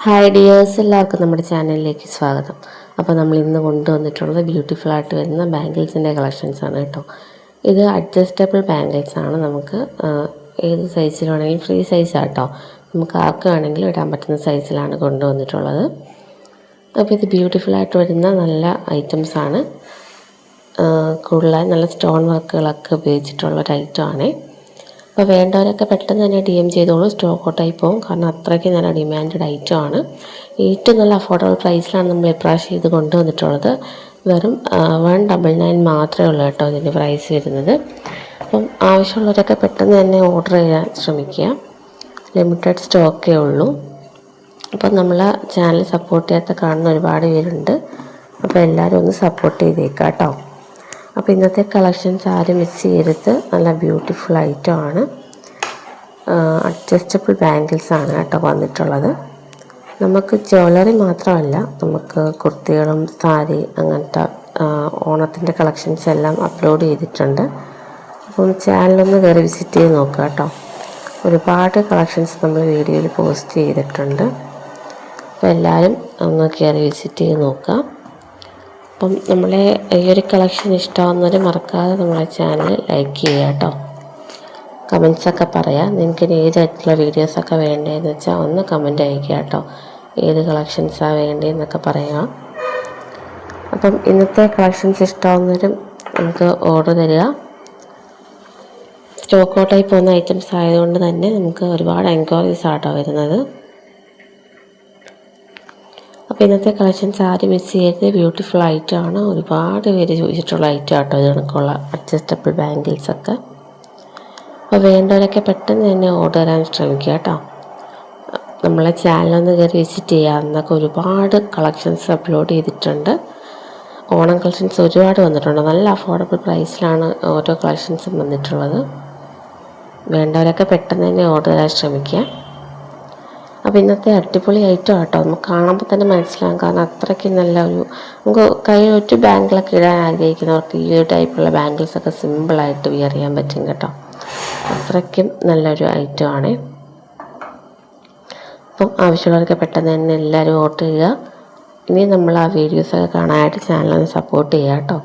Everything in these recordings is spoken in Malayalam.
ഹായ് ഡിയേഴ്സ്, എല്ലാവർക്കും നമ്മുടെ ചാനലിലേക്ക് സ്വാഗതം. അപ്പോൾ നമ്മൾ ഇന്ന് കൊണ്ടുവന്നിട്ടുള്ളത് ബ്യൂട്ടിഫുൾ ആയിട്ട് വരുന്ന ബാംഗിൾസിൻ്റെ കളക്ഷൻസാണ് കേട്ടോ. ഇത് അഡ്ജസ്റ്റബിൾ ബാംഗിൾസ് ആണ്. നമുക്ക് ഏത് സൈസിൽ വേണമെങ്കിലും ഫ്രീ സൈസാണ് കേട്ടോ. നമുക്ക് ആർക്ക് വേണമെങ്കിലും ഇടാൻ പറ്റുന്ന സൈസിലാണ് കൊണ്ടുവന്നിട്ടുള്ളത്. അപ്പോൾ ഇത് ബ്യൂട്ടിഫുൾ ആയിട്ട് വരുന്ന നല്ല ഐറ്റംസാണ്. കൂടുതലായി നല്ല സ്റ്റോൺ വർക്കുകളൊക്കെ ഉപയോഗിച്ചിട്ടുള്ള ഒരു ഐറ്റമാണ്. അപ്പോൾ വേണ്ടവരൊക്കെ പെട്ടെന്ന് തന്നെ DM ചെയ്തോളൂ. സ്റ്റോക്ക് ഔട്ടായി പോകും, കാരണം അത്രയ്ക്ക് നല്ല ഡിമാൻഡഡ് ഐറ്റമാണ്. ഏറ്റവും നല്ല അഫോർഡബിൾ പ്രൈസിലാണ് നമ്മൾ ഇപ്രാവശ്യം ഇത് കൊണ്ടുവന്നിട്ടുള്ളത്. വെറും 199 മാത്രമേ ഉള്ളൂ കേട്ടോ ഇതിൻ്റെ പ്രൈസ് വരുന്നത്. അപ്പം ആവശ്യമുള്ളവരൊക്കെ പെട്ടെന്ന് തന്നെ ഓർഡർ ചെയ്യാൻ ശ്രമിക്കുക. ലിമിറ്റഡ് സ്റ്റോക്കേ ഉള്ളൂ. അപ്പം നമ്മളെ ചാനൽ സപ്പോർട്ട് ചെയ്യാത്ത കാണുന്ന ഒരുപാട് പേരുണ്ട്. അപ്പോൾ എല്ലാവരും ഒന്ന് സപ്പോർട്ട് ചെയ്തേക്കാം കേട്ടോ. അപ്പോൾ ഇന്നത്തെ കളക്ഷൻസ് ആരും മിസ് ചെയ്യരുത്. നല്ല ബ്യൂട്ടിഫുൾ ഐറ്റമാണ്. അഡ്ജസ്റ്റബിൾ ബാംഗിൾസ് ആണ് കേട്ടോ വന്നിട്ടുള്ളത്. നമുക്ക് ജ്വല്ലറി മാത്രമല്ല, നമുക്ക് കുർത്തികളും സാരി അങ്ങനത്തെ ഓണത്തിൻ്റെ കളക്ഷൻസ് എല്ലാം അപ്ലോഡ് ചെയ്തിട്ടുണ്ട്. അപ്പം ചാനലൊന്ന് കയറി വിസിറ്റ് ചെയ്ത് നോക്കുക കേട്ടോ. ഒരുപാട് കളക്ഷൻസ് നമ്മൾ വീഡിയോയിൽ പോസ്റ്റ് ചെയ്തിട്ടുണ്ട്. അപ്പോൾ എല്ലാവരും ഒന്ന് കയറി വിസിറ്റ് ചെയ്ത് നോക്കുക. അപ്പം നമ്മളെ ഈ ഒരു കളക്ഷൻ ഇഷ്ടമാകുന്നവർ മറക്കാതെ നമ്മളെ ചാനൽ ലൈക്ക് ചെയ്യുക കേട്ടോ. കമൻസൊക്കെ പറയാം. നിങ്ങൾക്ക് ഇനി ഏത് തരത്തിലുള്ള വീഡിയോസൊക്കെ വേണ്ടതെന്ന് വെച്ചാൽ ഒന്ന് കമൻറ്റ് അയയ്ക്കുക കേട്ടോ. ഏത് കളക്ഷൻസാണ് വേണ്ടതെന്നൊക്കെ പറയാം. അപ്പം ഇന്നത്തെ കളക്ഷൻസ് ഇഷ്ടമാകുന്നവരും നമുക്ക് ഓർഡർ തരിക. സ്റ്റോക്ക് ഔട്ടായി പോകുന്ന ഐറ്റംസ് ആയതുകൊണ്ട് തന്നെ നമുക്ക് ഒരുപാട് എൻക്വയറീസ് ആട്ടോ വരുന്നത്. അപ്പോൾ ഇന്നത്തെ കളക്ഷൻസ് ആരും മിസ് ചെയ്യരുത്. ബ്യൂട്ടിഫുൾ ഐറ്റമാണ്. ഒരുപാട് പേര് ചോദിച്ചിട്ടുള്ള ഐറ്റം ആട്ടോ ഇത് കണക്കുള്ള അഡ്ജസ്റ്റബിൾ ബാംഗിൾസൊക്കെ. അപ്പോൾ വേണ്ടവരൊക്കെ പെട്ടെന്ന് തന്നെ ഓർഡർ തരാൻ ശ്രമിക്കുക കേട്ടോ. നമ്മളെ ചാനലൊന്ന് കയറി വിസിറ്റ് ചെയ്യുക. എന്നൊക്കെ ഒരുപാട് കളക്ഷൻസ് അപ്ലോഡ് ചെയ്തിട്ടുണ്ട്. ഓണം കളക്ഷൻസ് ഒരുപാട് വന്നിട്ടുണ്ട്. നല്ല അഫോർഡബിൾ പ്രൈസിലാണ് ഓരോ കളക്ഷൻസും വന്നിട്ടുള്ളത്. വേണ്ടവരൊക്കെ പെട്ടെന്ന് തന്നെ ഓർഡർ തരാൻ ശ്രമിക്കുക. അപ്പോൾ ഇന്നത്തെ അടിപൊളി ഐറ്റം ആട്ടോ. നമുക്ക് കാണുമ്പോൾ തന്നെ മനസ്സിലാകും, കാരണം അത്രയ്ക്ക് നല്ല നമുക്ക് കയ്യിൽ ഒരു ബാങ്കിലൊക്കെ ഇടാൻ ആഗ്രഹിക്കുന്നവർക്ക് ഈ ഒരു ടൈപ്പുള്ള ബാംഗിൾസൊക്കെ സിമ്പിളായിട്ട് വിയർ ചെയ്യാൻ പറ്റും കേട്ടോ. അത്രയ്ക്കും നല്ലൊരു ഐറ്റമാണ്. അപ്പം ആവശ്യമുള്ളവർക്ക് പെട്ടെന്ന് തന്നെ എല്ലാവരും ഓർഡർ ചെയ്യുക. ഇനി നമ്മൾ ആ വീഡിയോസൊക്കെ കാണാനായിട്ട് ചാനലൊന്ന് സപ്പോർട്ട് ചെയ്യുക കേട്ടോ.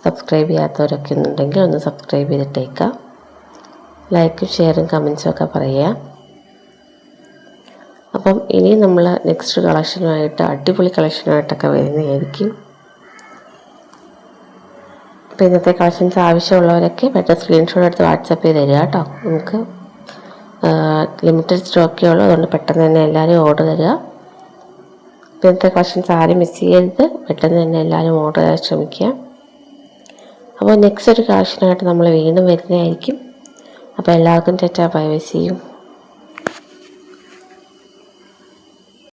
സബ്സ്ക്രൈബ് ചെയ്യാത്തവരൊക്കെ ഉണ്ടെങ്കിൽ ഒന്ന് സബ്സ്ക്രൈബ് ചെയ്തിട്ടേക്കുക. ലൈക്കും ഷെയറും കമൻസും ഒക്കെ പറയുക. അപ്പം ഇനി നമ്മൾ നെക്സ്റ്റ് കളക്ഷനുമായിട്ട് അടിപൊളി കളക്ഷനുമായിട്ടൊക്കെ വരുന്നതായിരിക്കും. അപ്പോൾ ഇന്നത്തെ കളക്ഷൻസ് ആവശ്യമുള്ളവരൊക്കെ പെട്ടെന്ന് സ്ക്രീൻഷോട്ട് എടുത്ത് വാട്സപ്പ് ചെയ്ത് തരിക കേട്ടോ. നമുക്ക് ലിമിറ്റഡ് സ്റ്റോക്കേ ഉള്ളൂ, അതുകൊണ്ട് പെട്ടെന്ന് തന്നെ എല്ലാവരും ഓർഡർ തരിക. ഇന്നത്തെ കളക്ഷൻസ് ആരും മിസ് ചെയ്യരുത്. പെട്ടെന്ന് തന്നെ എല്ലാവരും ഓർഡർ ചെയ്യാൻ ശ്രമിക്കുക. അപ്പോൾ നെക്സ്റ്റ് ഒരു കളക്ഷനായിട്ട് നമ്മൾ വീണ്ടും വരുന്നതായിരിക്കും. അപ്പോൾ എല്ലാവർക്കും tata bye bye, see U.